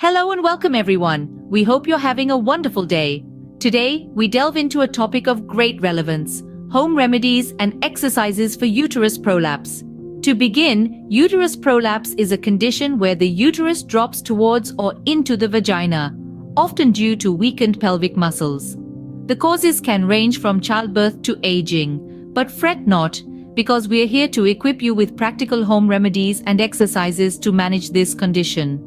Hello and welcome everyone. We hope you're having a wonderful day. Today, we delve into a topic of great relevance: home remedies and exercises for uterus prolapse. To begin, uterus prolapse is a condition where the uterus drops towards or into the vagina, often due to weakened pelvic muscles. The causes can range from childbirth to aging, but fret not, because we're here to equip you with practical home remedies and exercises to manage this condition.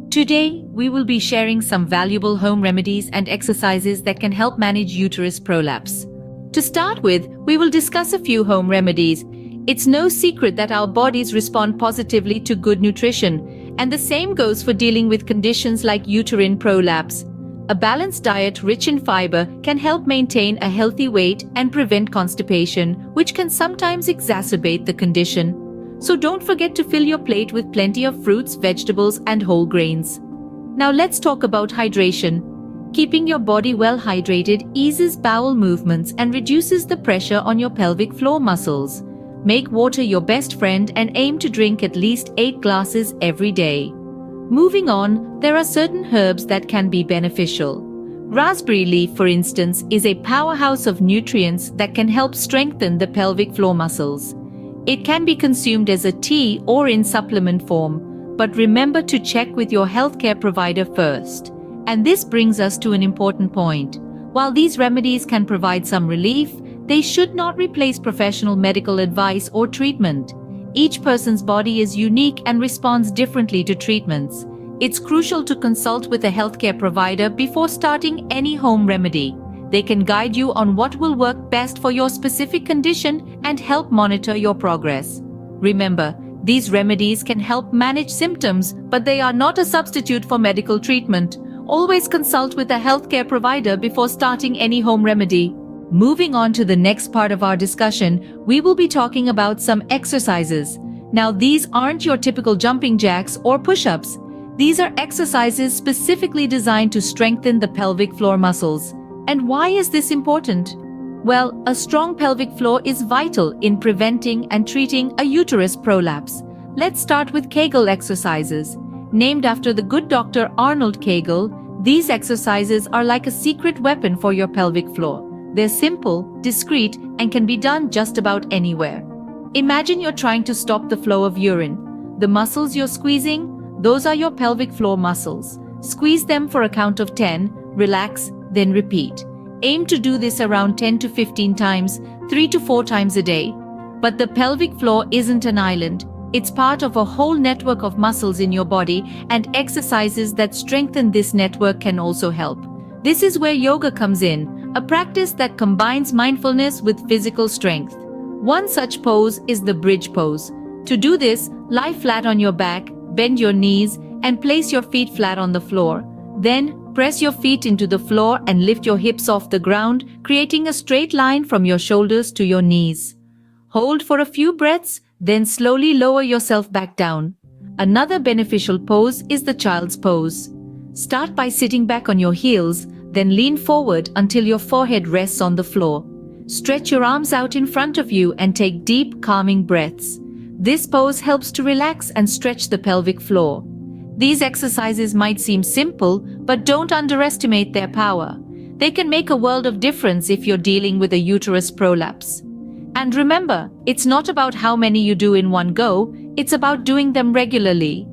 Today, we will be sharing some valuable home remedies and exercises that can help manage uterus prolapse. To start with, we will discuss a few home remedies. It's no secret that our bodies respond positively to good nutrition, and the same goes for dealing with conditions like uterine prolapse. A balanced diet rich in fiber can help maintain a healthy weight and prevent constipation, which can sometimes exacerbate the condition. So don't forget to fill your plate with plenty of fruits, vegetables, and whole grains. Now let's talk about hydration. Keeping your body well hydrated eases bowel movements and reduces the pressure on your pelvic floor muscles. Make water your best friend and aim to drink at least 8 glasses every day. Moving on, there are certain herbs that can be beneficial. Raspberry leaf, for instance, is a powerhouse of nutrients that can help strengthen the pelvic floor muscles. It can be consumed as a tea or in supplement form, but remember to check with your healthcare provider first. And this brings us to an important point. While these remedies can provide some relief, they should not replace professional medical advice or treatment. Each person's body is unique and responds differently to treatments. It's crucial to consult with a healthcare provider before starting any home remedy. They can guide you on what will work best for your specific condition and help monitor your progress. Remember, these remedies can help manage symptoms, but they are not a substitute for medical treatment. Always consult with a healthcare provider before starting any home remedy. Moving on to the next part of our discussion, we will be talking about some exercises. Now, these aren't your typical jumping jacks or push-ups. These are exercises specifically designed to strengthen the pelvic floor muscles. And why is this important? Well, a strong pelvic floor is vital in preventing and treating a uterus prolapse. Let's start with Kegel exercises. Named after the good Dr. Arnold Kegel, these exercises are like a secret weapon for your pelvic floor. They're simple, discreet, and can be done just about anywhere. Imagine you're trying to stop the flow of urine. The muscles you're squeezing, those are your pelvic floor muscles. Squeeze them for a count of 10, relax, then repeat. Aim to do this around 10 to 15 times, 3 to 4 times a day. But the pelvic floor isn't an island. It's part of a whole network of muscles in your body, and exercises that strengthen this network can also help. This is where yoga comes in, a practice that combines mindfulness with physical strength. One such pose is the bridge pose. To do this, lie flat on your back, bend your knees, and place your feet flat on the floor. Then, press your feet into the floor and lift your hips off the ground, creating a straight line from your shoulders to your knees. Hold for a few breaths, then slowly lower yourself back down. Another beneficial pose is the child's pose. Start by sitting back on your heels, then lean forward until your forehead rests on the floor. Stretch your arms out in front of you and take deep, calming breaths. This pose helps to relax and stretch the pelvic floor. These exercises might seem simple, but don't underestimate their power. They can make a world of difference if you're dealing with a uterus prolapse. And remember, it's not about how many you do in one go, it's about doing them regularly.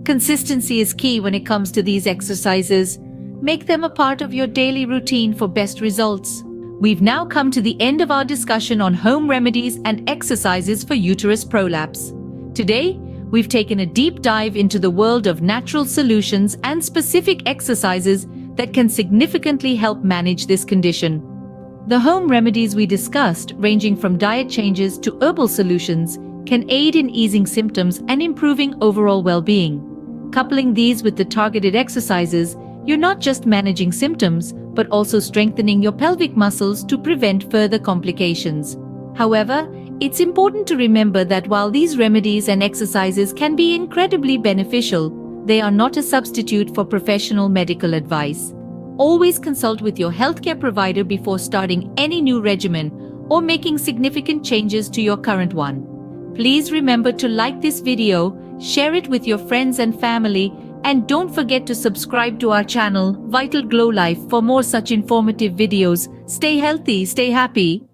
Consistency is key when it comes to these exercises. Make them a part of your daily routine for best results. We've now come to the end of our discussion on home remedies and exercises for uterus prolapse. Today, we've taken a deep dive into the world of natural solutions and specific exercises that can significantly help manage this condition. The home remedies we discussed, ranging from diet changes to herbal solutions, can aid in easing symptoms and improving overall well-being. Coupling these with the targeted exercises, you're not just managing symptoms, but also strengthening your pelvic muscles to prevent further complications. However, it's important to remember that while these remedies and exercises can be incredibly beneficial, they are not a substitute for professional medical advice. Always consult with your healthcare provider before starting any new regimen or making significant changes to your current one. Please remember to like this video, share it with your friends and family, And don't forget to subscribe to our channel, Vital Glow Life, for more such informative videos. Stay healthy, stay happy.